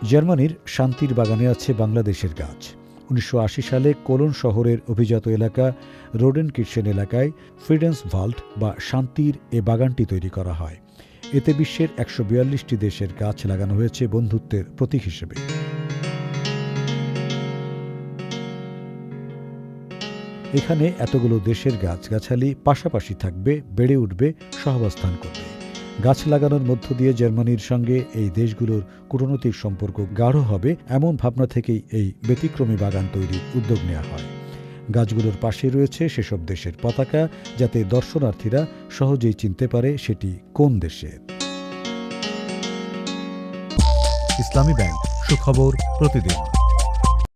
জার্মানির শান্তির বাগানে আছে বাংলাদেশের গাছ। ১৯৮০ সালে কোলন শহরের অভিজাত এলাকা রোডেনকির্চেন এলাকায় ফ্রিডেন্স ভাল্ট বা শান্তির এ বাগানটি তৈরি করা হয়। এতে বিশ্বের ১৪২টি দেশের গাছ লাগানো হয়েছে বন্ধুত্বের প্রতীক হিসেবে। এখানে এতগুলো দেশের গাছগাছালি পাশাপাশি থাকবে, বেড়ে উঠবে, সহাবস্থান করবে। গাছ লাগানোর মধ্য দিয়ে জার্মানির সঙ্গে এই দেশগুলোর কূটনৈতিক সম্পর্ক গাঢ় হবে, এমন ভাবনা থেকেই এই ব্যতিক্রমী বাগান তৈরির উদ্যোগ নেওয়া হয়। গাছগুলোর পাশে রয়েছে সেসব দেশের পতাকা, যাতে দর্শনার্থীরা সহজেই চিনতে পারে সেটি কোন দেশের। ইসলামী ব্যাংক, সুখবর প্রতিদিন।